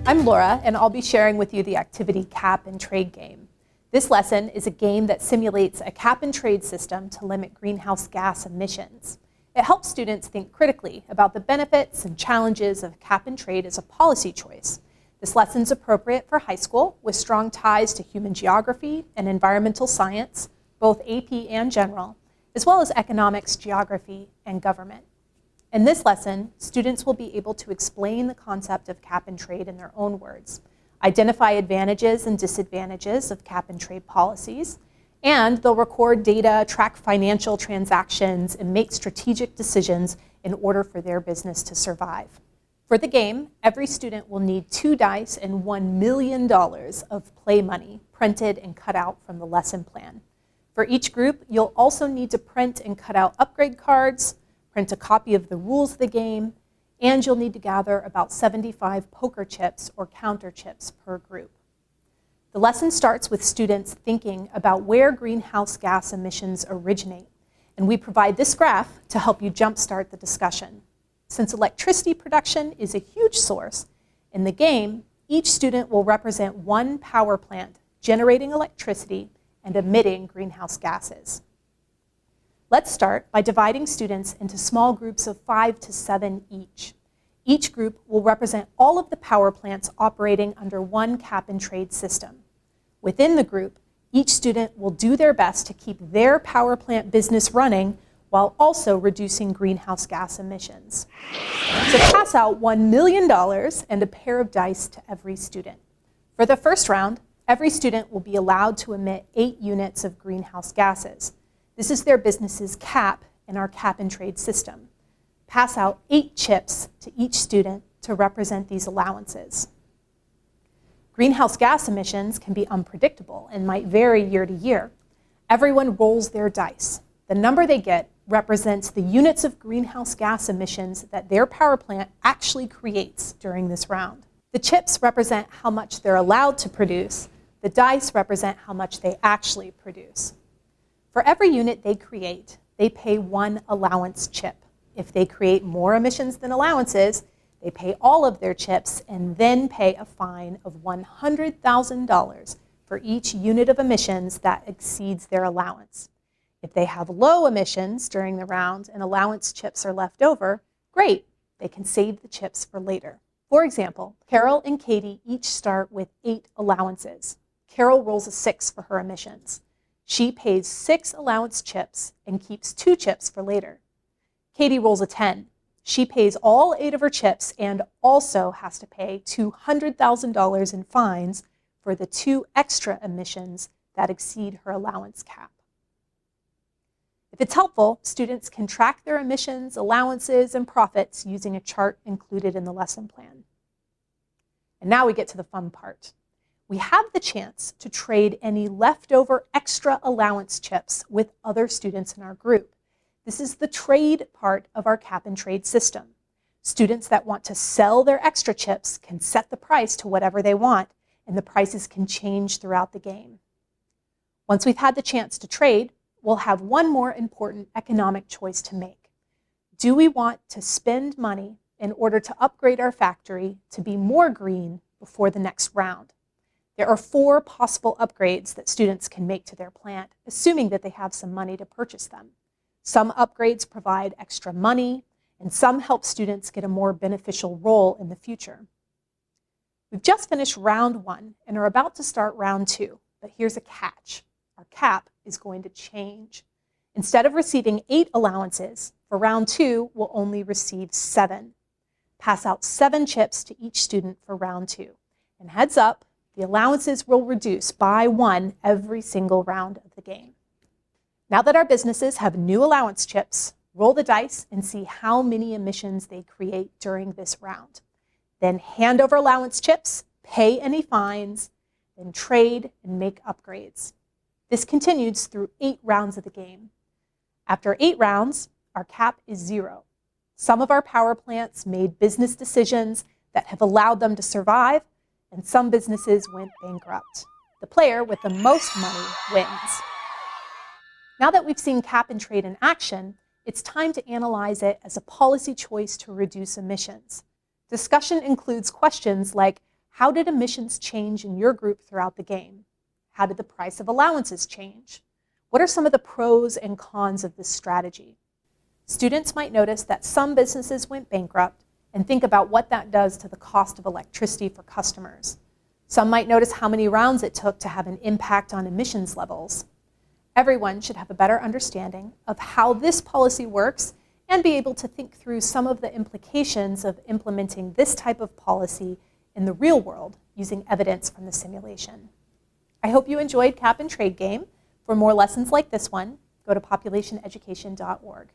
I'm Laura, and I'll be sharing with you the activity Cap and Trade game. This lesson is a game that simulates a cap and trade system to limit greenhouse gas emissions. It helps students think critically about the benefits and challenges of cap and trade as a policy choice. This lesson is appropriate for high school with strong ties to human geography and environmental science, both AP and general, as well as economics, geography, and government. In this lesson, students will be able to explain the concept of cap and trade in their own words, identify advantages and disadvantages of cap and trade policies, and they'll record data, track financial transactions, and make strategic decisions in order for their business to survive. For the game, every student will need 2 dice and $1 million of play money printed and cut out from the lesson plan. For each group, you'll also need to print and cut out upgrade cards, print a copy of the rules of the game, and you'll need to gather about 75 poker chips or counter chips per group. The lesson starts with students thinking about where greenhouse gas emissions originate, and we provide this graph to help you jumpstart the discussion. Since electricity production is a huge source, in the game, each student will represent one power plant generating electricity and emitting greenhouse gases. Let's start by dividing students into small groups of 5 to 7 each. Each group will represent all of the power plants operating under one cap and trade system. Within the group, each student will do their best to keep their power plant business running while also reducing greenhouse gas emissions. So pass out $1 million and a pair of dice to every student. For the first round, every student will be allowed to emit 8 units of greenhouse gases. This is their business's cap in our cap and trade system. Pass out 8 chips to each student to represent these allowances. Greenhouse gas emissions can be unpredictable and might vary year to year. Everyone rolls their dice. The number they get represents the units of greenhouse gas emissions that their power plant actually creates during this round. The chips represent how much they're allowed to produce. The dice represent how much they actually produce. For every unit they create, they pay 1 allowance chip. If they create more emissions than allowances, they pay all of their chips and then pay a fine of $100,000 for each unit of emissions that exceeds their allowance. If they have low emissions during the round and allowance chips are left over, great, they can save the chips for later. For example, Carol and Katie each start with 8 allowances. Carol rolls a 6 for her emissions. She pays 6 allowance chips and keeps 2 chips for later. Katie rolls a 10. She pays all 8 of her chips and also has to pay $200,000 in fines for the 2 extra emissions that exceed her allowance cap. If it's helpful, students can track their emissions, allowances, and profits using a chart included in the lesson plan. And now we get to the fun part. We have the chance to trade any leftover extra allowance chips with other students in our group. This is the trade part of our cap and trade system. Students that want to sell their extra chips can set the price to whatever they want, and the prices can change throughout the game. Once we've had the chance to trade, we'll have one more important economic choice to make. Do we want to spend money in order to upgrade our factory to be more green before the next round? There are 4 possible upgrades that students can make to their plant, assuming that they have some money to purchase them. Some upgrades provide extra money, and some help students get a more beneficial role in the future. We've just finished round 1 and are about to start round 2, but here's a catch. Our cap is going to change. Instead of receiving 8 allowances, for round 2, we'll only receive 7. Pass out 7 chips to each student for round 2. And heads up, the allowances will reduce by 1 every single round of the game. Now that our businesses have new allowance chips, roll the dice and see how many emissions they create during this round. Then hand over allowance chips, pay any fines, then trade and make upgrades. This continues through 8 rounds of the game. After 8 rounds, our cap is 0. Some of our power plants made business decisions that have allowed them to survive, and some businesses went bankrupt. The player with the most money wins. Now that we've seen cap and trade in action, it's time to analyze it as a policy choice to reduce emissions. Discussion includes questions like, How did emissions change in your group throughout the game? How did the price of allowances change? What are some of the pros and cons of this strategy? Students might notice that some businesses went bankrupt and think about what that does to the cost of electricity for customers. Some might notice how many rounds it took to have an impact on emissions levels. Everyone should have a better understanding of how this policy works and be able to think through some of the implications of implementing this type of policy in the real world using evidence from the simulation. I hope you enjoyed Cap and Trade Game. For more lessons like this one, go to populationeducation.org.